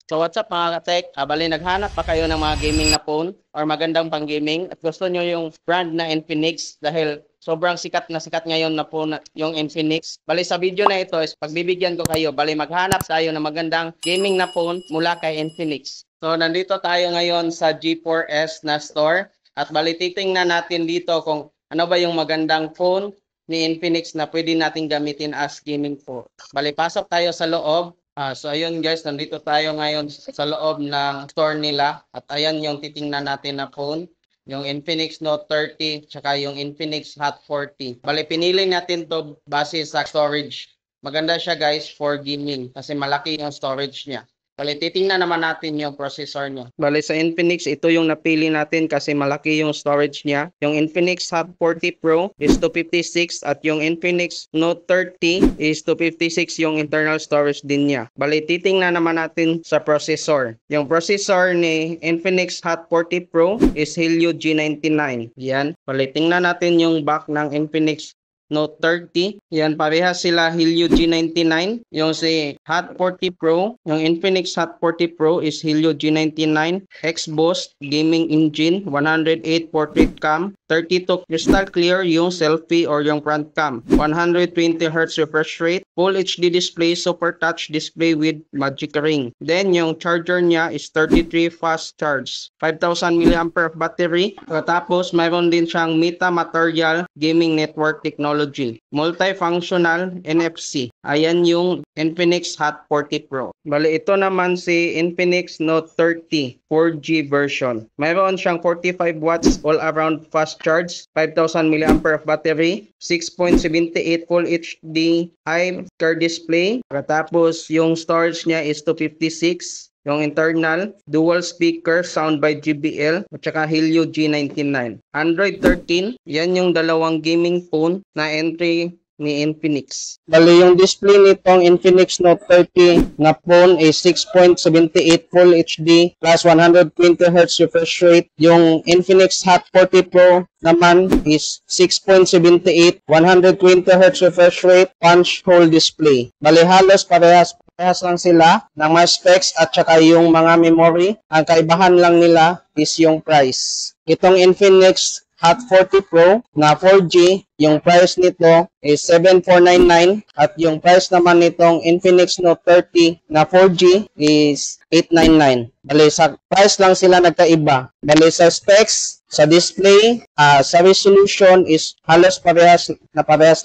So what's up mga ka-tech? Bali naghanap pa kayo ng mga gaming na phone or magandang pang gaming at gusto nyo yung brand na Infinix dahil sobrang sikat na sikat ngayon na phone yung Infinix. Bali sa video na ito is pagbibigyan ko kayo. Bali maghanap tayo ng magandang gaming na phone mula kay Infinix. So nandito tayo ngayon sa G4S na store at bali titingnan natin dito kung ano ba yung magandang phone ni Infinix na pwede natin gamitin as gaming phone. Bali pasok tayo sa loob. So ayun guys, nandito tayo ngayon sa loob ng store nila at ayan yung titingnan natin na phone, yung Infinix Note 30 tsaka yung Infinix Hot 40. Bali pinili natin to base sa storage. Maganda siya guys for gaming kasi malaki yung storage niya. Bali titingnan naman natin yung processor niya. Bali sa Infinix, ito yung napili natin kasi malaki yung storage niya. Yung Infinix Hot 40 Pro is 256 at yung Infinix Note 30 is 256 yung internal storage din niya. Bali titingnan naman natin sa processor. Yung processor ni Infinix Hot 40 Pro is Helio G99. Yan. Bali tingnan natin yung back ng Infinix Note 30. Yan, parehas sila Helio G99. Yung si Hot 40 Pro, yung Infinix Hot 40 Pro is Helio G99. X-Boost Gaming Engine, 108 portrait cam, 32 crystal clear yung selfie or yung front cam, 120Hz refresh rate, Full HD display, super touch display with magic ring. Then yung charger niya is 33 fast charge, 5000 mAh battery. Tapos mayroon din siyang Meta Material Gaming Network Technology, multifunctional NFC. Ayan yung Infinix Hot 40 Pro. Bali ito naman si Infinix Note 30 4G version. Mayroon siyang 45 watts all around fast charge, 5000 mAh battery, 6.78 Full HD high curved display. Tapos yung storage niya is 256. Yung internal, dual speaker, sound by JBL, at saka Helio G99. Android 13, yan yung dalawang gaming phone na entry ni Infinix. Bali yung display nitong Infinix Note 30 na phone is 6.78 Full HD plus 120Hz refresh rate. Yung Infinix Hot 40 Pro naman is 6.78, 120Hz refresh rate, punch hole display. Bali halos parehas lang sila ng mga specs at saka yung mga memory. Ang kaibahan lang nila is yung price. Itong Infinix Hot 40 Pro na 4G, yung price nito is 7,499 at yung price naman nitong Infinix Note 30 na 4G is 899. Bali sa price lang sila nagkaiba. Bali sa specs, sa display, sa resolution is halos parehas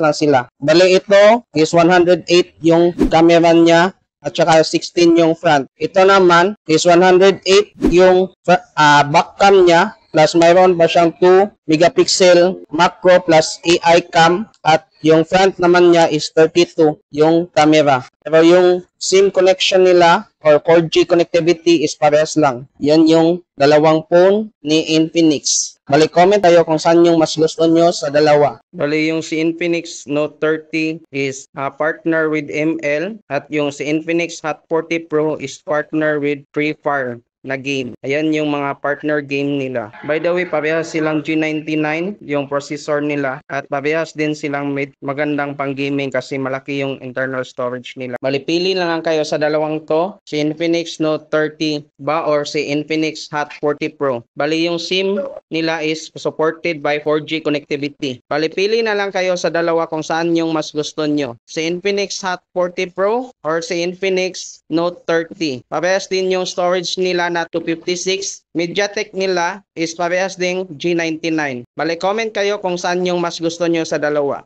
lang sila. Bali ito is 108 yung camera niya at saka 16 yung front. Ito naman is 108 yung back cam niya plus mayroon pa siyang 2 megapixel macro plus AI cam at yung front naman niya is 32 yung camera. Pero yung SIM connection nila or 4G connectivity is parehas lang. Yan yung dalawang phone ni Infinix. Bali, comment tayo kung saan yung mas gusto nyo sa dalawa. Bali, yung si Infinix Note 30 is partner with ML at yung si Infinix Hot 40 Pro is partner with Free Fire na game. Ayan yung mga partner game nila. By the way, parehas silang G99 yung processor nila at parehas din silang magandang pang gaming kasi malaki yung internal storage nila. Bali, pili lang ang kayo sa dalawang to, si Infinix Note 30 ba or si Infinix Hot 40 Pro. Bali, yung SIM nila is supported by 4G connectivity. Bali, pili na lang kayo sa dalawa kung saan yung mas gusto nyo. Si Infinix Hot 40 Pro or si Infinix Note 30. Parehas din yung storage nila na 256. MediaTek nila is parehas ding G99. Bali, comment kayo kung saan yung mas gusto nyo sa dalawa.